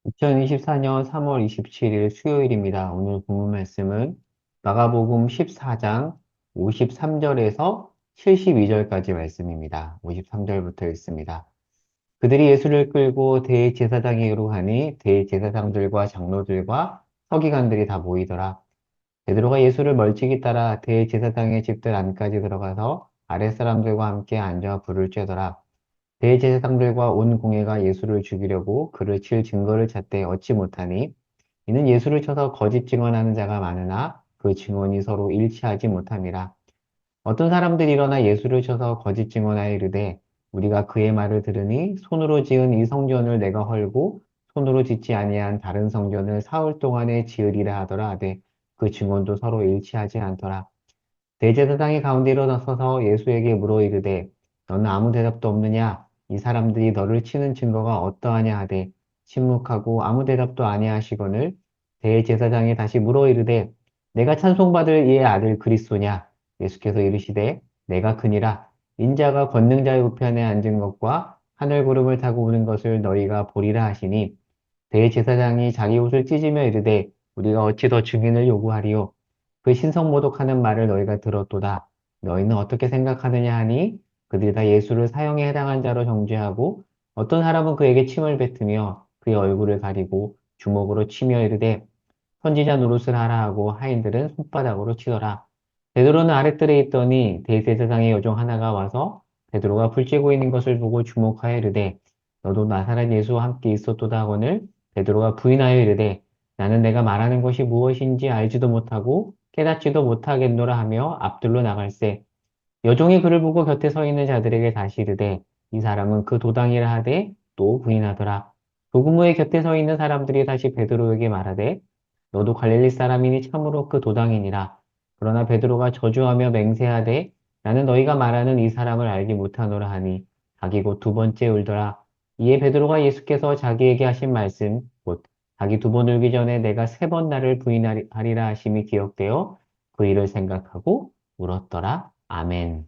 2024년 3월 27일 수요일입니다. 오늘 본문 말씀은 마가복음 14장 53절에서 72절까지 말씀입니다. 53절부터 읽습니다. 그들이 예수를 끌고 대제사장에게로 가니 대제사장들과 장로들과 서기관들이 다 모이더라. 베드로가 예수를 멀찍이 따라 대제사장의 집들 안까지 들어가서 아랫사람들과 함께 앉아 불을 쬐더라. 대제사장들과 온 공회가 예수를 죽이려고 그를 칠 증거를 찾되 얻지 못하니 이는 예수를 쳐서 거짓 증언하는 자가 많으나 그 증언이 서로 일치하지 못함이라. 어떤 사람들이 일어나 예수를 쳐서 거짓 증언하여 이르되 우리가 그의 말을 들으니 손으로 지은 이 성전을 내가 헐고 손으로 짓지 아니한 다른 성전을 사흘 동안에 지으리라 하더라 하되 그 증언도 서로 일치하지 않더라. 대제사장이 가운데 일어나서서 예수에게 물어 이르되 너는 아무 대답도 없느냐? 이 사람들이 너를 치는 증거가 어떠하냐 하되 침묵하고 아무 대답도 아니하시거늘 대제사장이 다시 물어 이르되 내가 찬송받을 이의 아들 그리스도냐? 예수께서 이르시되 내가 그니라. 인자가 권능자의 우편에 앉은 것과 하늘 구름을 타고 오는 것을 너희가 보리라 하시니 대제사장이 자기 옷을 찢으며 이르되 우리가 어찌 더 증인을 요구하리요? 그 신성모독하는 말을 너희가 들었도다. 너희는 어떻게 생각하느냐 하니 그들이 다 예수를 사형에 해당한 자로 정죄하고 어떤 사람은 그에게 침을 뱉으며 그의 얼굴을 가리고 주먹으로 치며 이르되 선지자 노릇을 하라 하고 하인들은 손바닥으로 치더라. 베드로는 아랫뜰에 있더니 대제사장의 여종 하나가 와서 베드로가 불 쬐고 있는 것을 보고 주목하여 이르되 너도 나사렛 예수와 함께 있었도다 하거늘 베드로가 부인하여 이르되 나는 내가 말하는 것이 무엇인지 알지도 못하고 깨닫지도 못하겠노라 하며 앞들로 나갈새 여종이 그를 보고 곁에 서 있는 자들에게 다시 이르되 이 사람은 그 도당이라 하되 또 부인하더라. 조금 후에 곁에 서 있는 사람들이 다시 베드로에게 말하되 너도 갈릴리 사람이니 참으로 그 도당이니라. 그러나 베드로가 저주하며 맹세하되 나는 너희가 말하는 이 사람을 알지 못하노라 하니 자기 곧 두 번째 울더라. 이에 베드로가 예수께서 자기에게 하신 말씀 곧 자기 두 번 울기 전에 내가 세 번 나를 부인하리라 하심이 기억되어 그 일을 생각하고 울었더라. 아멘.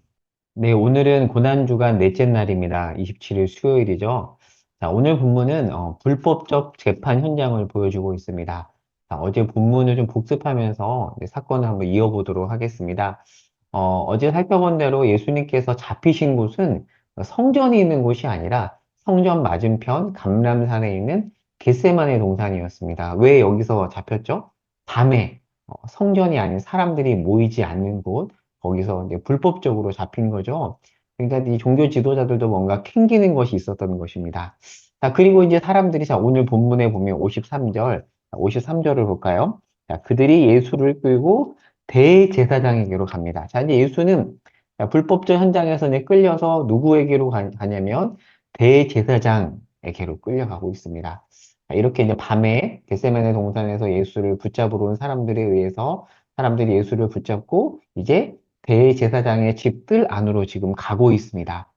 네, 오늘은 고난주간 넷째 날입니다. 27일 수요일이죠. 자, 오늘 본문은 불법적 재판 현장을 보여주고 있습니다. 자, 어제 본문을 좀 복습하면서 사건을 한번 이어보도록 하겠습니다. 어제 살펴본 대로 예수님께서 잡히신 곳은 성전이 있는 곳이 아니라 성전 맞은편 감람산에 있는 겟세마네 동산이었습니다. 왜 여기서 잡혔죠? 밤에 성전이 아닌 사람들이 모이지 않는 곳, 거기서 이제 불법적으로 잡힌 거죠. 그러니까 이 종교 지도자들도 뭔가 캥기는 것이 있었던 것입니다. 자, 그리고 이제 사람들이, 자, 오늘 본문에 보면 53절을 볼까요? 자, 그들이 예수를 끌고 대제사장에게로 갑니다. 자, 이제 예수는 자, 불법적 현장에서 이제 끌려서 누구에게로 가냐면 대제사장에게로 끌려가고 있습니다. 자, 이렇게 이제 밤에 겟세마네 동산에서 예수를 붙잡으러 온 사람들에 의해서 사람들이 예수를 붙잡고 이제 대제사장의 집들 안으로 지금 가고 있습니다.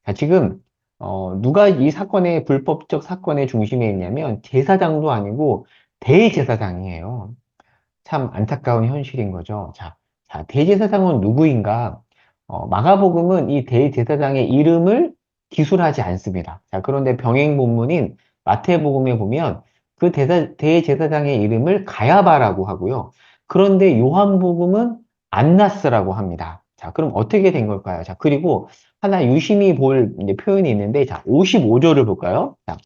자, 지금 누가 이 사건의 불법적 사건의 중심에 있냐면 제사장도 아니고 대제사장이에요. 참 안타까운 현실인 거죠. 자, 대제사장은 누구인가? 마가복음은 이 대제사장의 이름을 기술하지 않습니다. 자, 그런데 병행 본문인 마태복음에 보면 그 대제사장의 이름을 가야바라고 하고요. 그런데 요한복음은 안나스라고 합니다. 자, 그럼 어떻게 된 걸까요? 자, 그리고 하나 유심히 볼 이제 표현이 있는데, 자, 55절을 볼까요? 자,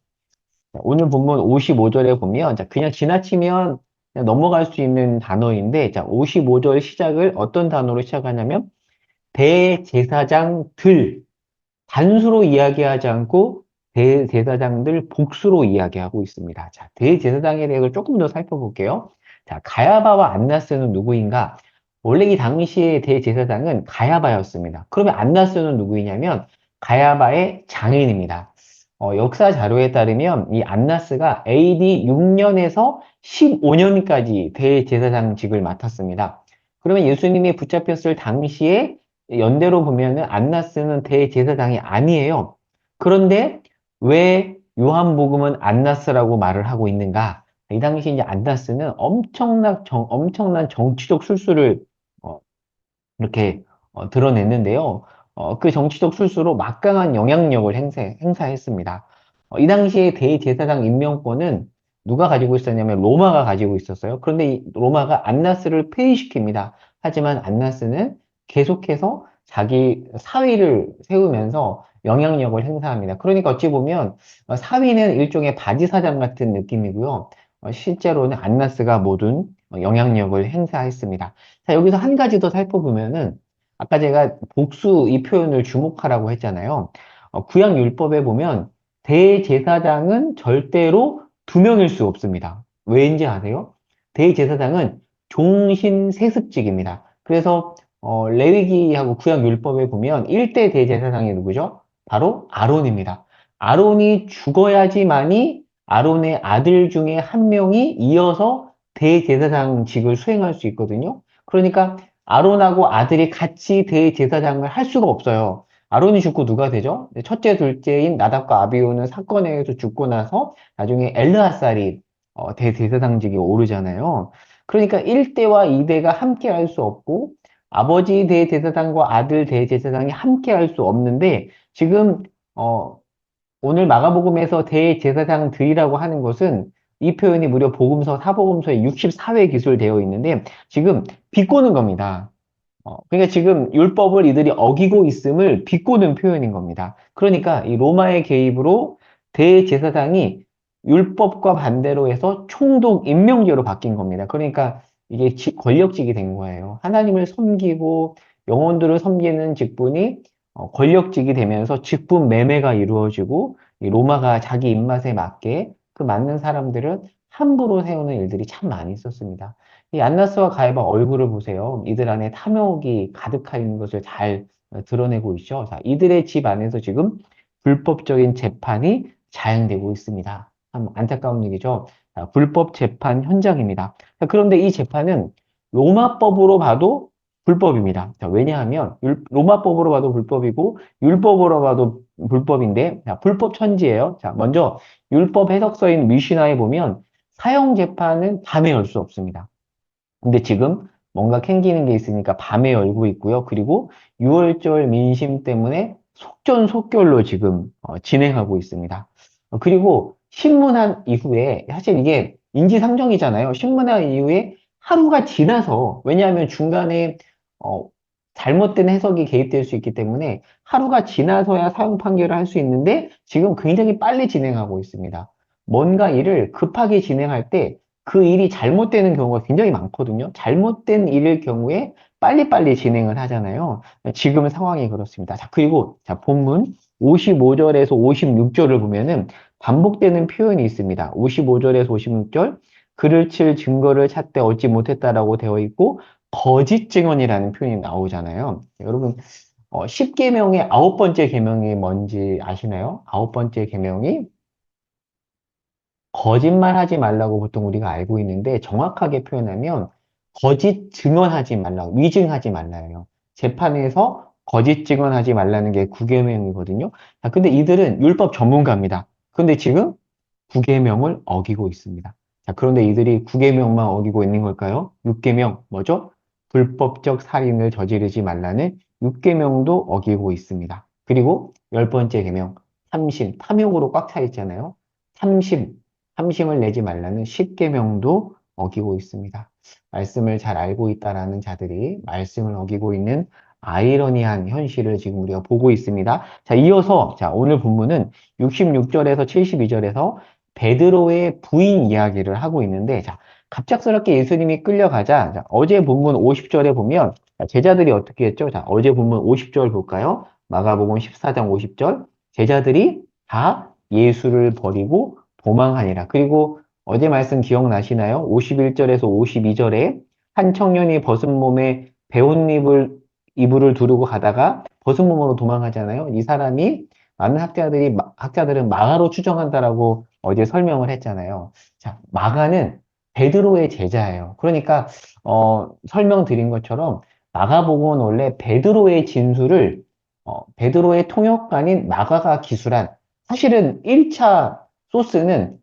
오늘 본문 55절에 보면, 자, 그냥 지나치면 그냥 넘어갈 수 있는 단어인데, 자, 55절 시작을 어떤 단어로 시작하냐면, 대제사장들, 단수로 이야기하지 않고, 대제사장들 복수로 이야기하고 있습니다. 자, 대제사장에 대해서 조금 더 살펴볼게요. 자, 가야바와 안나스는 누구인가? 원래 이 당시의 대제사장은 가야바였습니다. 그러면 안나스는 누구이냐면, 가야바의 장인입니다. 역사 자료에 따르면 이 안나스가 AD 6년에서 15년까지 대제사장직을 맡았습니다. 그러면 예수님이 붙잡혔을 당시에 연대로 보면은 안나스는 대제사장이 아니에요. 그런데 왜 요한복음은 안나스라고 말을 하고 있는가? 이 당시 이제 안나스는 엄청난 정치적 술수를 어, 이렇게 드러냈는데요. 그 정치적 술수로 막강한 영향력을 행사했습니다. 이 당시에 대제사장 임명권은 누가 가지고 있었냐면 로마가 가지고 있었어요. 그런데 이 로마가 안나스를 폐위시킵니다. 하지만 안나스는 계속해서 자기 사위를 세우면서 영향력을 행사합니다. 그러니까 어찌 보면 사위는 일종의 바지사장 같은 느낌이고요. 실제로는 안나스가 모든 영향력을 행사했습니다. 자, 여기서 한 가지 더 살펴보면은 아까 제가 복수 이 표현을 주목하라고 했잖아요. 구약율법에 보면 대제사장은 절대로 두 명일 수 없습니다. 왜인지 아세요? 대제사장은 종신 세습직입니다. 그래서 레위기하고 구약율법에 보면 1대 대제사장이 누구죠? 바로 아론입니다. 아론이 죽어야지만이 아론의 아들 중에 한 명이 이어서 대제사장직을 수행할 수 있거든요. 그러니까 아론하고 아들이 같이 대제사장을 할 수가 없어요. 아론이 죽고 누가 되죠? 첫째, 둘째인 나답과 아비후는 사건에 의해서 죽고 나서 나중에 엘르아살이 대제사장직에 오르잖아요. 그러니까 1대와 2대가 함께 할 수 없고 아버지 대제사장과 아들 대제사장이 함께 할 수 없는데 지금 어, 오늘 마가복음에서 대제사장들이라고 하는 것은 이 표현이 무려 복음서 사복음서에 64회 기술되어 있는데 지금 비꼬는 겁니다. 그러니까 지금 율법을 이들이 어기고 있음을 비꼬는 표현인 겁니다. 그러니까 이 로마의 개입으로 대제사장이 율법과 반대로 해서 총독 임명제로 바뀐 겁니다. 그러니까 이게 권력직이 된 거예요. 하나님을 섬기고 영혼들을 섬기는 직분이 권력직이 되면서 직분 매매가 이루어지고 이 로마가 자기 입맛에 맞게 그 맞는 사람들을 함부로 세우는 일들이 참 많이 있었습니다. 이 안나스와 가야바 얼굴을 보세요. 이들 안에 탐욕이 가득하 있는 것을 잘 드러내고 있죠. 자, 이들의 집 안에서 지금 불법적인 재판이 자행되고 있습니다. 참 안타까운 일이죠. 자, 불법 재판 현장입니다. 자, 그런데 이 재판은 로마법으로 봐도 불법입니다. 자, 왜냐하면 로마법으로 봐도 불법이고 율법으로 봐도 불법인데 자, 불법 천지예요. 자, 먼저 율법 해석서인 미시나에 보면 사형 재판은 밤에 열 수 없습니다. 근데 지금 뭔가 캥기는 게 있으니까 밤에 열고 있고요. 그리고 6월절 민심 때문에 속전속결로 지금 진행하고 있습니다. 그리고 신문한 이후에 사실 이게 인지상정이잖아요. 신문한 이후에 하루가 지나서 왜냐하면 중간에 어, 잘못된 해석이 개입될 수 있기 때문에 하루가 지나서야 사형 판결을 할 수 있는데 지금 굉장히 빨리 진행하고 있습니다. 뭔가 일을 급하게 진행할 때 그 일이 잘못되는 경우가 굉장히 많거든요. 잘못된 일일 경우에 빨리빨리 진행을 하잖아요. 지금 상황이 그렇습니다. 자, 그리고 자, 본문 55절에서 56절을 보면은 반복되는 표현이 있습니다. 55절에서 56절 그를 칠 증거를 찾되 얻지 못했다라고 되어 있고 거짓 증언이라는 표현이 나오잖아요. 여러분 10계명의 아홉 번째 계명이 뭔지 아시나요? 아홉 번째 계명이 거짓말하지 말라고 보통 우리가 알고 있는데 정확하게 표현하면 거짓 증언하지 말라고, 위증하지 말라요. 재판에서 거짓 증언하지 말라는 게 구계명이거든요. 자, 근데 이들은 율법 전문가입니다. 근데 지금 구계명을 어기고 있습니다. 자, 그런데 이들이 구계명만 어기고 있는 걸까요? 육계명 뭐죠? 불법적 살인을 저지르지 말라는 육계명도 어기고 있습니다. 그리고 열 번째 계명, 삼심, 탐욕으로 꽉 차 있잖아요. 삼심, 삼심을 내지 말라는 십계명도 어기고 있습니다. 말씀을 잘 알고 있다라는 자들이 말씀을 어기고 있는 아이러니한 현실을 지금 우리가 보고 있습니다. 자, 이어서 자, 오늘 본문은 66절에서 72절에서 베드로의 부인 이야기를 하고 있는데 자, 갑작스럽게 예수님이 끌려가자 자, 어제 본문 50절에 보면 자, 제자들이 어떻게 했죠? 자, 어제 본문 50절 볼까요? 마가복음 14장 50절 제자들이 다 예수를 버리고 도망하니라. 그리고 어제 말씀 기억나시나요? 51절에서 52절에 한 청년이 벗은 몸에 배옷잎을 이불을 두르고 가다가 벗은 몸으로 도망하잖아요. 이 사람이 많은 학자들은 마가로 추정한다라고 어제 설명을 했잖아요. 자, 마가는 베드로의 제자예요. 그러니까 설명드린 것처럼 마가복음은 원래 베드로의 진술을 베드로의 통역관인 마가가 기술한 사실은 1차 소스는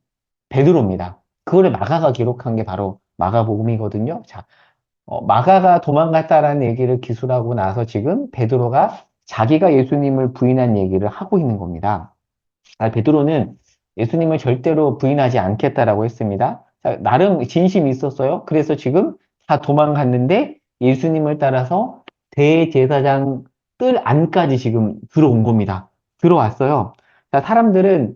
베드로입니다. 그거를 마가가 기록한 게 바로 마가복음이거든요. 자, 마가가 도망갔다라는 얘기를 기술하고 나서 지금 베드로가 자기가 예수님을 부인한 얘기를 하고 있는 겁니다. 베드로는 예수님을 절대로 부인하지 않겠다라고 했습니다. 자, 나름 진심이 있었어요. 그래서 지금 다 도망갔는데 예수님을 따라서 대제사장 뜰 안까지 지금 들어온 겁니다. 들어왔어요. 자, 사람들은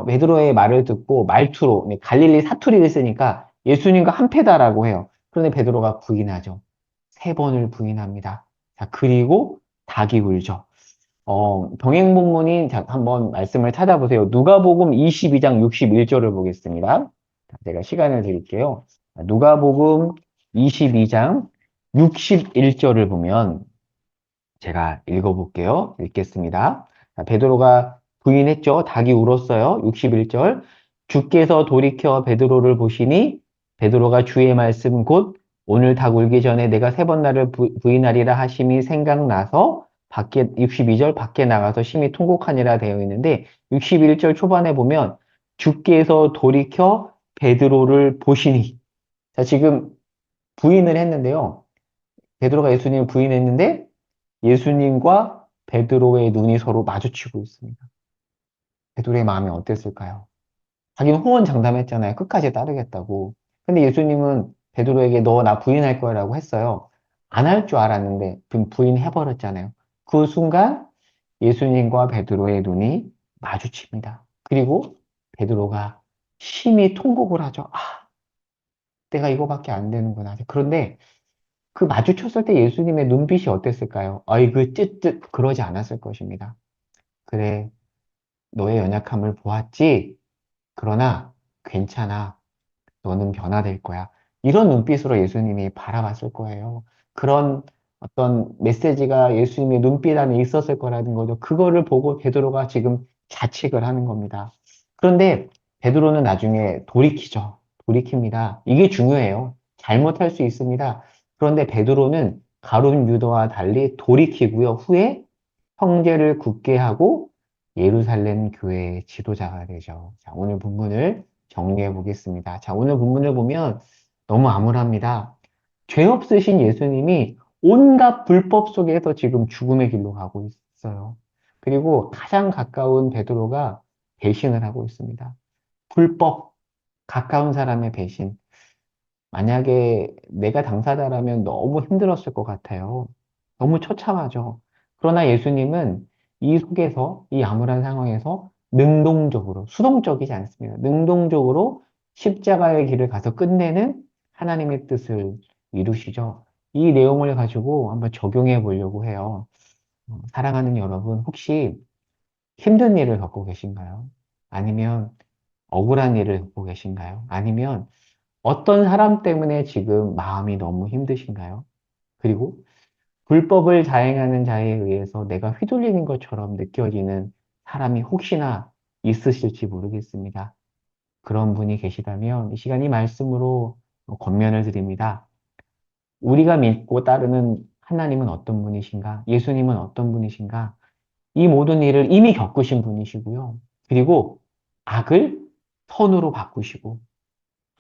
베드로의 말을 듣고 말투로 갈릴리 사투리를 쓰니까 예수님과 한패다라고 해요. 그런데 베드로가 부인하죠. 세 번을 부인합니다. 자, 그리고 닭이 울죠. 병행본문인, 자, 한번 말씀을 찾아보세요. 누가복음 22장 61절을 보겠습니다. 자, 제가 시간을 드릴게요. 자, 누가복음 22장 61절을 보면 제가 읽어볼게요. 읽겠습니다. 자, 베드로가 부인했죠. 닭이 울었어요. 61절. 주께서 돌이켜 베드로를 보시니 베드로가 주의 말씀 곧 오늘 닭 울기 전에 내가 세 번 나를 부인하리라 하심이 생각나서 밖에 62절 밖에 나가서 심히 통곡하니라 되어 있는데 61절 초반에 보면 주께서 돌이켜 베드로를 보시니 자 지금 부인을 했는데요. 베드로가 예수님을 부인했는데 예수님과 베드로의 눈이 서로 마주치고 있습니다. 베드로의 마음이 어땠을까요? 자기는 호언장담했잖아요. 끝까지 따르겠다고. 근데 예수님은 베드로에게 너 나 부인할 거라고 했어요. 안 할 줄 알았는데 부인해버렸잖아요. 그 순간 예수님과 베드로의 눈이 마주칩니다. 그리고 베드로가 심히 통곡을 하죠. 아, 내가 이거밖에 안 되는구나. 그런데 그 마주쳤을 때 예수님의 눈빛이 어땠을까요? 아이고, 쯧쯧 그러지 않았을 것입니다. 그래, 너의 연약함을 보았지? 그러나 괜찮아. 너는 변화될 거야. 이런 눈빛으로 예수님이 바라봤을 거예요. 그런 어떤 메시지가 예수님의 눈빛 안에 있었을 거라는 거죠. 그거를 보고 베드로가 지금 자책을 하는 겁니다. 그런데 베드로는 나중에 돌이키죠. 돌이킵니다. 이게 중요해요. 잘못할 수 있습니다. 그런데 베드로는 가룟 유다와 달리 돌이키고요. 후에 형제를 굳게 하고 예루살렘 교회의 지도자가 되죠. 자, 오늘 본문을 정리해 보겠습니다. 자, 오늘 본문을 보면 너무 암울합니다. 죄 없으신 예수님이 온갖 불법 속에서 지금 죽음의 길로 가고 있어요. 그리고 가장 가까운 베드로가 배신을 하고 있습니다. 불법, 가까운 사람의 배신. 만약에 내가 당사자라면 너무 힘들었을 것 같아요. 너무 처참하죠. 그러나 예수님은 이 속에서, 이 암울한 상황에서 능동적으로, 수동적이지 않습니다. 능동적으로 십자가의 길을 가서 끝내는 하나님의 뜻을 이루시죠. 이 내용을 가지고 한번 적용해 보려고 해요. 사랑하는 여러분, 혹시 힘든 일을 겪고 계신가요? 아니면 억울한 일을 겪고 계신가요? 아니면 어떤 사람 때문에 지금 마음이 너무 힘드신가요? 그리고 불법을 자행하는 자에 의해서 내가 휘둘리는 것처럼 느껴지는 사람이 혹시나 있으실지 모르겠습니다. 그런 분이 계시다면 이 시간 이 말씀으로 권면을 드립니다. 우리가 믿고 따르는 하나님은 어떤 분이신가? 예수님은 어떤 분이신가? 이 모든 일을 이미 겪으신 분이시고요. 그리고 악을 선으로 바꾸시고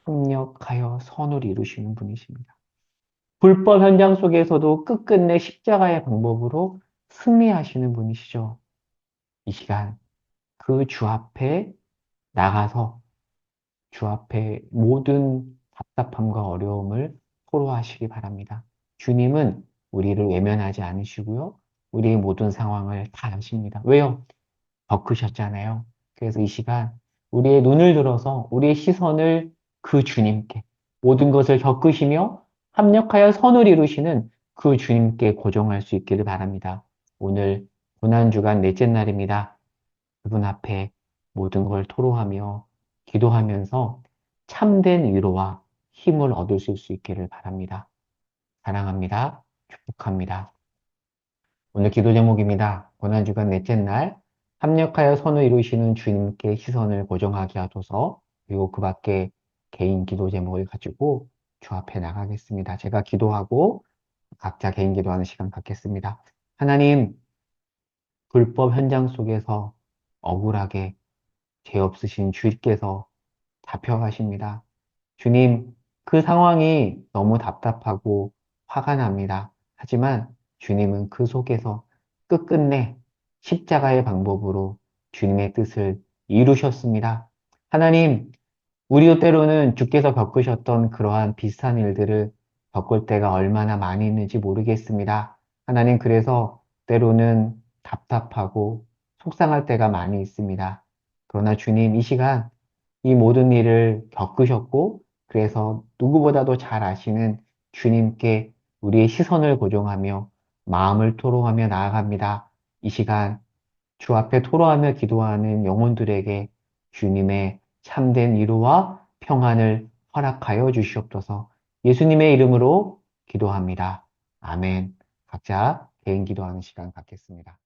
협력하여 선을 이루시는 분이십니다. 불법 현장 속에서도 끝끝내 십자가의 방법으로 승리하시는 분이시죠. 이 시간 그 주 앞에 나가서 주 앞에 모든 답답함과 어려움을 토로하시기 바랍니다. 주님은 우리를 외면하지 않으시고요. 우리의 모든 상황을 다 아십니다. 왜요? 겪으셨잖아요. 그래서 이 시간 우리의 눈을 들어서 우리의 시선을 그 주님께 모든 것을 겪으시며 합력하여 선을 이루시는 그 주님께 고정할 수 있기를 바랍니다. 오늘 고난주간 넷째 날입니다. 그분 앞에 모든 걸 토로하며 기도하면서 참된 위로와 힘을 얻으실 수 있기를 바랍니다. 사랑합니다. 축복합니다. 오늘 기도 제목입니다. 고난주간 넷째 날, 합력하여 선을 이루시는 주님께 시선을 고정하게 하소서, 그리고 그 밖에 개인 기도 제목을 가지고 주 앞에 나가겠습니다. 제가 기도하고 각자 개인 기도하는 시간 갖겠습니다. 하나님, 불법 현장 속에서 억울하게 죄 없으신 주께서 잡혀가십니다. 주님, 그 상황이 너무 답답하고 화가 납니다. 하지만 주님은 그 속에서 끝끝내 십자가의 방법으로 주님의 뜻을 이루셨습니다. 하나님, 우리도 때로는 주께서 겪으셨던 그러한 비슷한 일들을 겪을 때가 얼마나 많이 있는지 모르겠습니다. 하나님, 그래서 때로는 답답하고 속상할 때가 많이 있습니다. 그러나 주님, 이 시간 이 모든 일을 겪으셨고, 그래서 누구보다도 잘 아시는 주님께 우리의 시선을 고정하며 마음을 토로하며 나아갑니다. 이 시간 주 앞에 토로하며 기도하는 영혼들에게 주님의 참된 위로와 평안을 허락하여 주시옵소서. 예수님의 이름으로 기도합니다. 아멘. 각자 개인 기도하는 시간 갖겠습니다.